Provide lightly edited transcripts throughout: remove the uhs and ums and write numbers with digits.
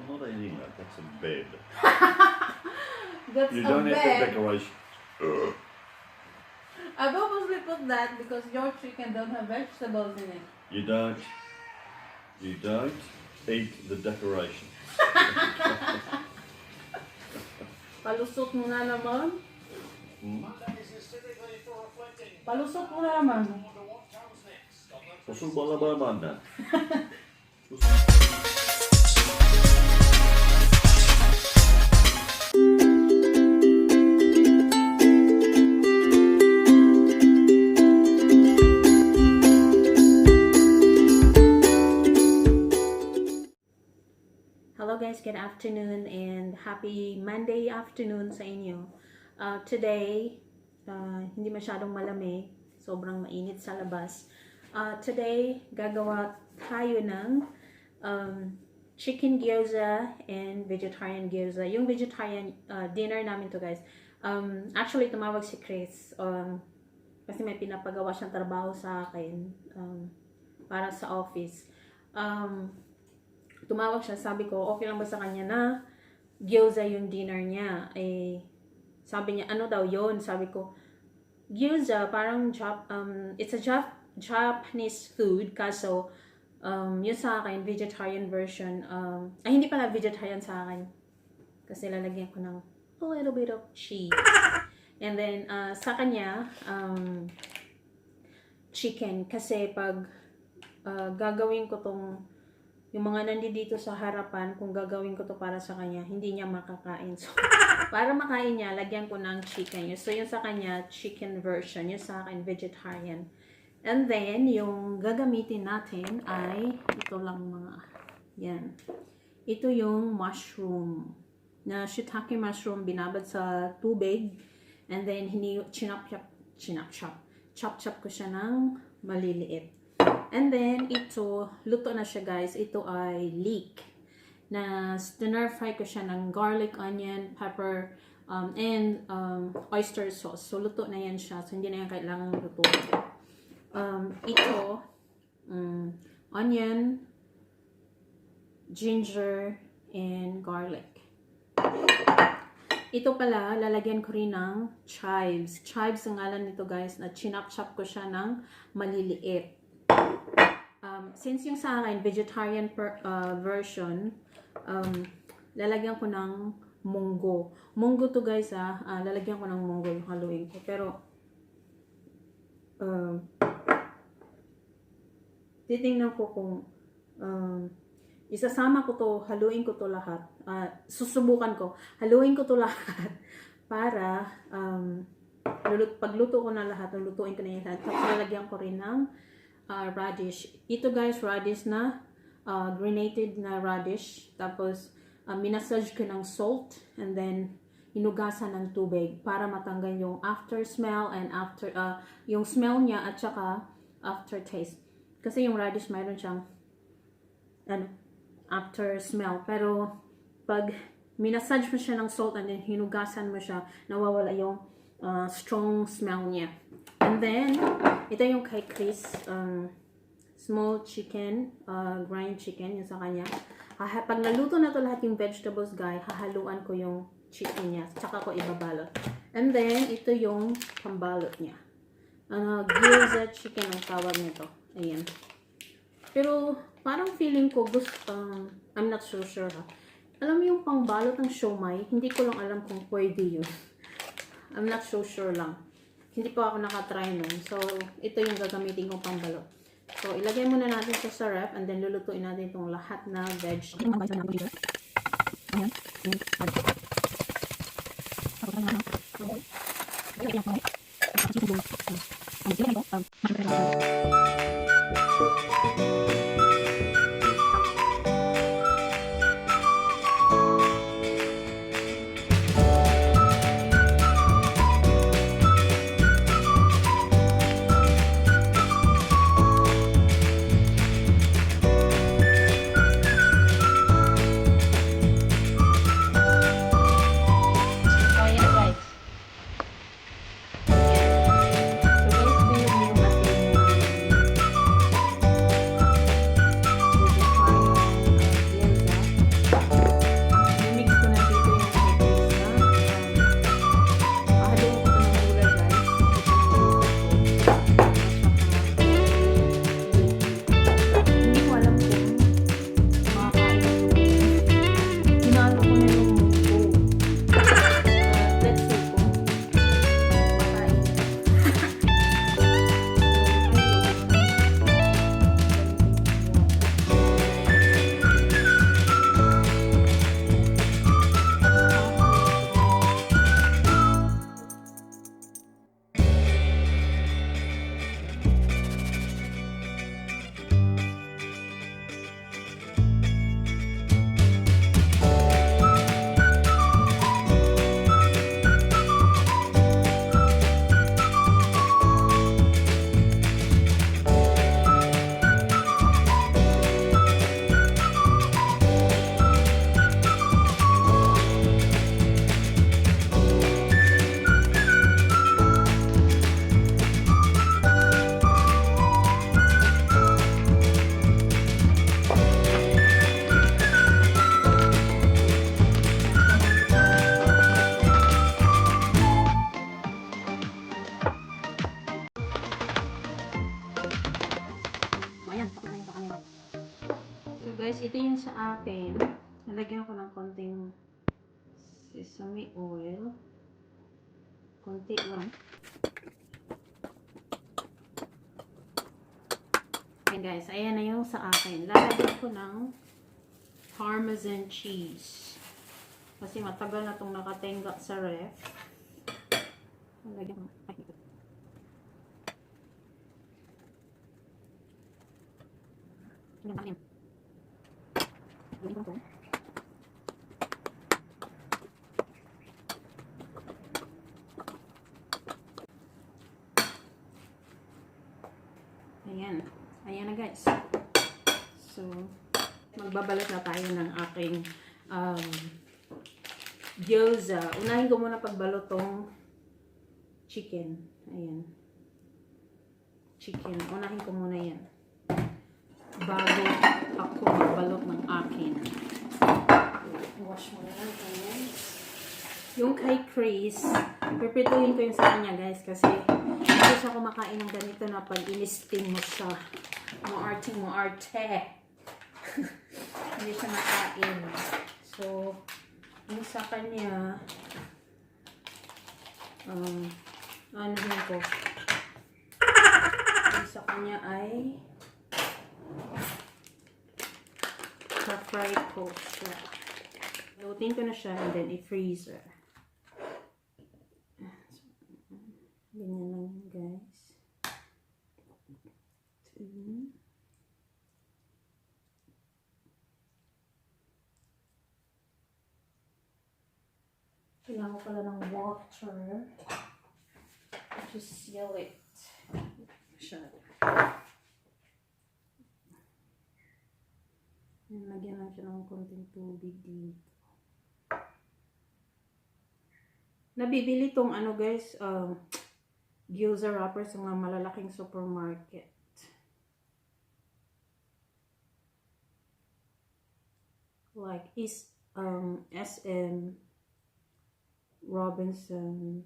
not eating that. That's a bed. That's You a don't have the bed. decoration. I purposely put that because your chicken don't have vegetables in it. You don't eat the decoration. Palusot mo na naman. Hmm? Palusot mo na naman. Usul bana bana. Hello guys, good afternoon and happy Monday afternoon sa inyo. Today, hindi masyadong malamig, sobrang mainit sa labas. Today, gagawa tayo ng chicken gyoza and vegetarian gyoza. Yung vegetarian dinner namin to guys. Actually, tumawag si Chris kasi may pinapagawa siyang trabaho sa akin para sa office. Tumawag siya, sabi ko, okay lang ba sa kanya na gyoza yung dinner niya? Eh, sabi niya, ano daw yon? Sabi ko, gyoza, parang it's a Japanese food, kaso yun sa akin, vegetarian version. Ay, hindi pala vegetarian sa akin. Kasi lalagyan ko ng a little bit of cheese. And then, sa kanya, chicken. Kasi pag gagawin ko tong yung mga nandito sa harapan, kung gagawin ko to para sa kanya, hindi niya makakain. So, para makain niya, lagyan ko ng chicken. So, yung sa kanya, chicken version. Yung sa akin, vegetarian. And then, yung gagamitin natin ay, ito lang mga, yan. Ito yung mushroom. Na shiitake mushroom, binabad sa tubig. And then, chop ko siya ng maliliit. And then, ito, luto na siya guys. Ito ay leek. Na stir-fry ko siya ng garlic, onion, pepper, and oyster sauce. So, luto na yan siya. So, hindi na yan kailangan luto. Ito, onion, ginger, and garlic. Ito pala, lalagyan ko rin ng chives. Chives ang ngalan nito guys, na chinap-chop ko siya ng maliliit. Since yung sa akin, vegetarian version, lalagyan ko ng munggo. Munggo to guys lalagyan ko ng munggo yung haluin ko. Pero, titingnan ko kung isasama ko to, haluin ko to lahat. Susubukan ko, haluin ko to lahat para pagluto ko na lahat, lutuin ko na yung lahat. Tapos lalagyan ko rin ng radish. Ito guys, radish na granated na radish. Tapos minasage ko ng salt and then hinugasan ng tubig para matanggal yung after smell and yung smell niya at saka aftertaste. Kasi yung radish mayroon siyang after smell. Pero pag minasage mo siya ng salt and then hinugasan mo siya, nawawala yung strong smell niya. And then, ito yung kay Chris, small chicken, grind chicken, yung sa kanya. Pag naluto na to lahat yung vegetables, guys, hahaluan ko yung chicken niya. Tsaka ko ibabalot. And then, ito yung pambalot niya. Gyoza chicken ang tawag nito. Ayan. Pero, parang feeling ko, I'm not so sure ha. Alam mo yung pangbalot ng siomai, hindi ko lang alam kung pwede yun. I'm not so sure lang. Hindi pa ako nakatry nun. So, ito yung gagamitin kong pangbalot. So, ilagay muna natin ito sa ref and then lulutuin natin itong lahat na veg. akin, nalagyan ko ng konting sesame oil. Konti lang. Ayan guys, ayan na yung sa akin. Lalagyan ko ng Parmesan cheese. Kasi matagal na itong nakatenga sa ref. Lalagyan ko. Ayan. Ayan. Ayan. Ayan na guys. So, magbabalot na tayo ng aking gyoza. Unahin ko muna pagbalot tong chicken. Ayan. Chicken. Unahin ko muna yan. Bago ako magbalot ng akin. Wash mo na lang guys. Yung kay Chris, pipituhin ko yung sa kanya guys kasi hindi siya kumakain ng ganito na pag in-steam mo siya. Muarte. Hindi siya makain. So, yung sa kanya, ano yun ko? Yung sa kanya ay fry ko siya. Lutin ko na siya and then i-freezer. Ganyan lang guys. Kailangan ko pala ng water. Just seal it. Lagyan lang siya ng konting tubig dito. Nabibili tong ano guys, gyoza wrapper sa mga malalaking supermarket. Like SM, Robinson.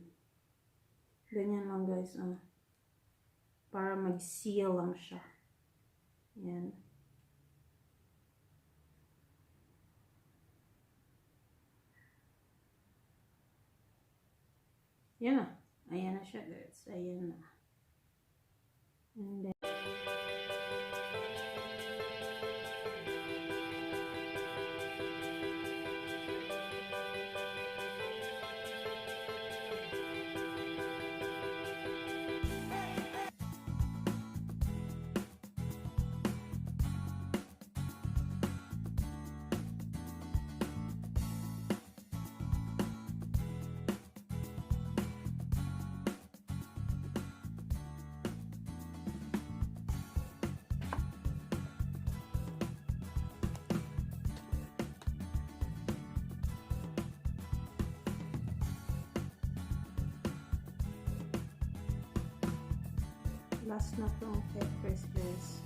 Ganyan lang guys. Para mag-seal lang siya. Yan. Yan na. Ayan na siya guys. Ayan na. And then, last na itong peppers guys.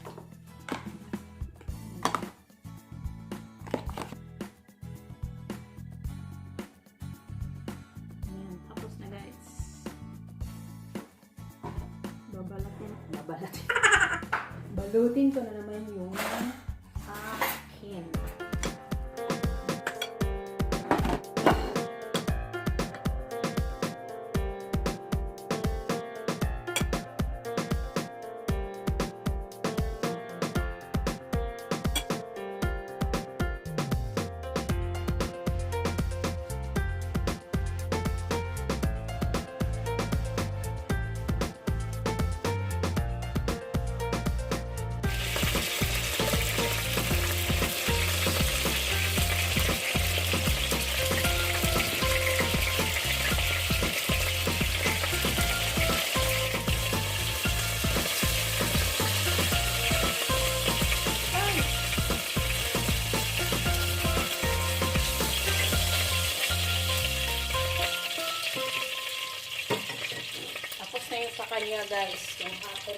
Ayan, tapos na guys. Balutin ko na naman yung akin. Sa kanya guys, yung akin.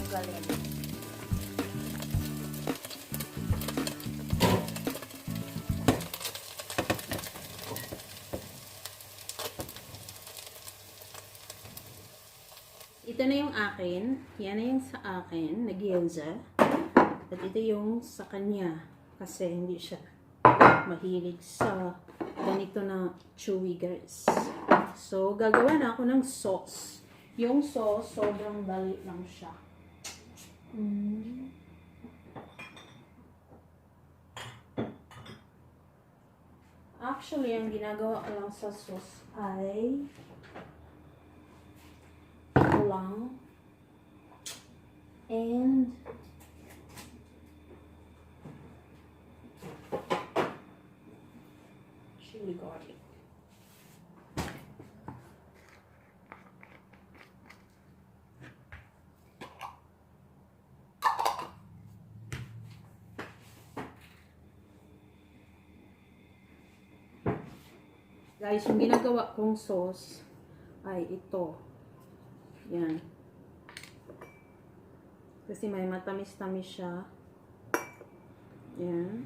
galing. Ito na yung akin. Yan na yung sa akin na gyoza. At ito yung sa kanya. Kasi hindi siya mahilig sa ganito na chewy, guys. So, gagawa na ako ng sauce. Yung sauce, sobrang dali lang siya. Actually, ang ginagawa ko lang sa sauce ay ito lang. And chili garlic. Guys, yung ginagawa kong sauce ay ito. Yan. Kasi may matamis-tamis siya. Yan.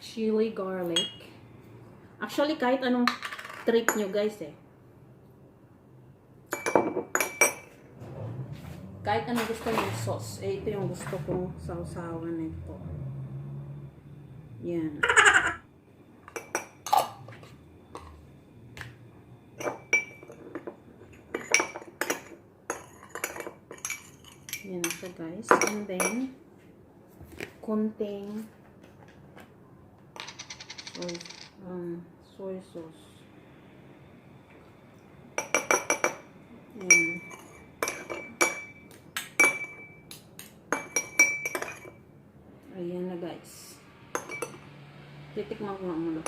Chili garlic. Actually, kahit anong trip nyo, guys, eh. Kahit anong gusto nyo sauce, eh, ito yung gusto kong sausawan nito. Yan. Yan na siya, guys. And then, konting soy sauce. Yan. Ayan na, guys. Titikman ko muna.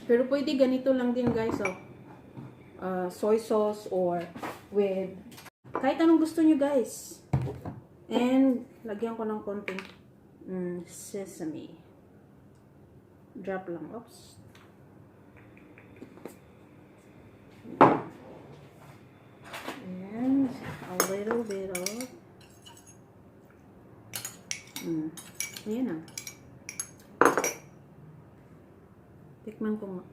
Pero pwede ganito lang din, guys, oh. Soy sauce or with kahit anong gusto nyo, guys. And lagyan ko ng konting sesame. Drop lang. Oops. And a little bit of ayan na. Tikman ko nga.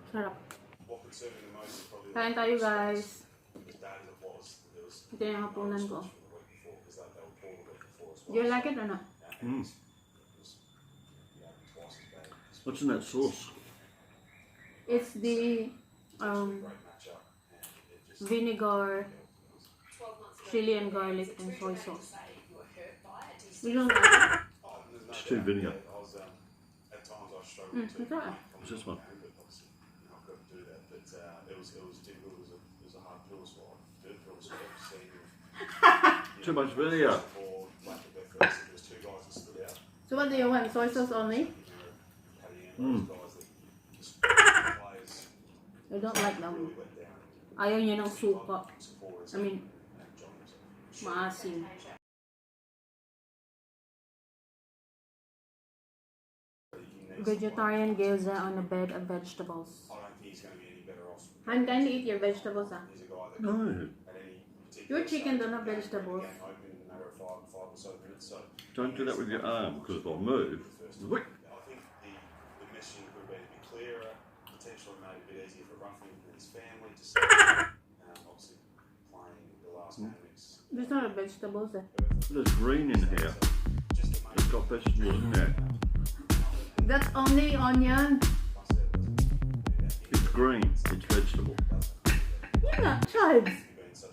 Sarap. Kain tayo, guys. Ito yung hapunan ko. Do you like it or not? What's in that sauce? It's the vinegar, chili and garlic, and soy sauce. You don't like it? It's too vinegar. It's alright. What's this one? Too much vinegar. So what do you want? Soy sauce only? I don't like that one. Ayaw niya ng suka. I mean, maasim. Vegetarian gyoza on a bed of vegetables. Han, kindly eat your vegetables, ah. No. Your chicken don't have vegetables. Don't do that with your arm, because if I move, whip. I think the messaging could be clearer, potentially made a bit easier for Ruffin and his family to see. Obviously, playing the last game. There's not a vegetables there. There's green in here. It's got vegetables in there. That's only onion. It's green. It's vegetable. Yeah, chives.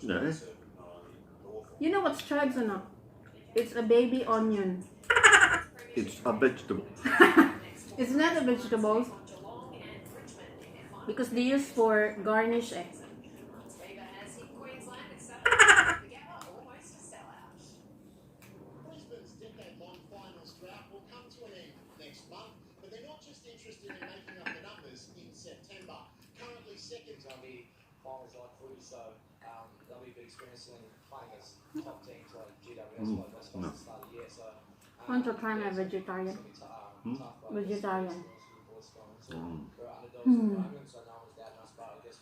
No. You know what's chives or not? It's a baby onion. It's a vegetable. It's not a vegetable because they use for garnish, eh. Brisbane's decade-long finals drought will come to an end finals like footy, so they'll be a big experience and playing as top teams like GWS, like West Coast at the start of the year. So Want to try my vegetarian? it's gonna be tough, but Vegetarian. we're underdogs at the moment, so no one's doubting us. But I guess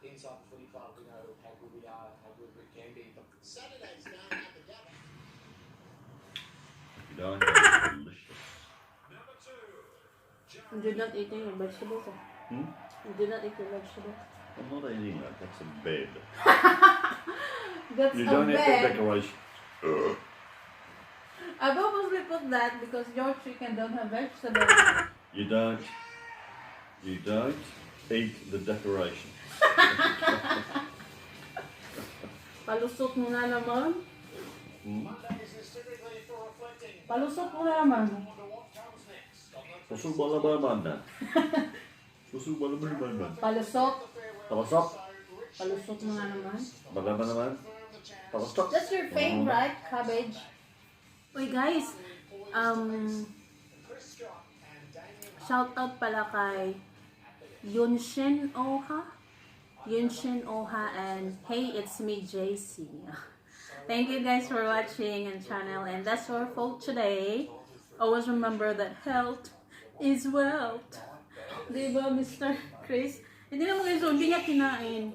inside the footy club, we know how good we are, how good we can be. But Saturday's game at the Gabba. Darn, that's delicious. You did not eating your vegetables. Hmm? You did not eat your vegetables. I'm not eating that. That's a bed. That's You a don't have bed. the decoration. I purposely put that because your chicken don't have vegetables. You don't eat the decoration. Palusot mo na naman. Mondays is typically for reflecting. Palusot mo na naman. Wonder what comes next. Puso ba naman man? Puso ba naman? Palusot. Palusot? Palusot mo na naman. Baga ba naman? Palusot? That's your favorite cabbage. Uy guys, shout out pala kay Yunshin Oha. Yunshin Oha and hey, it's me JC. Thank you guys for watching and channel, and that's all for today. Always remember that health is wealth. Diba, Mr. Chris? Hindi naman guys, hindi niya kinain.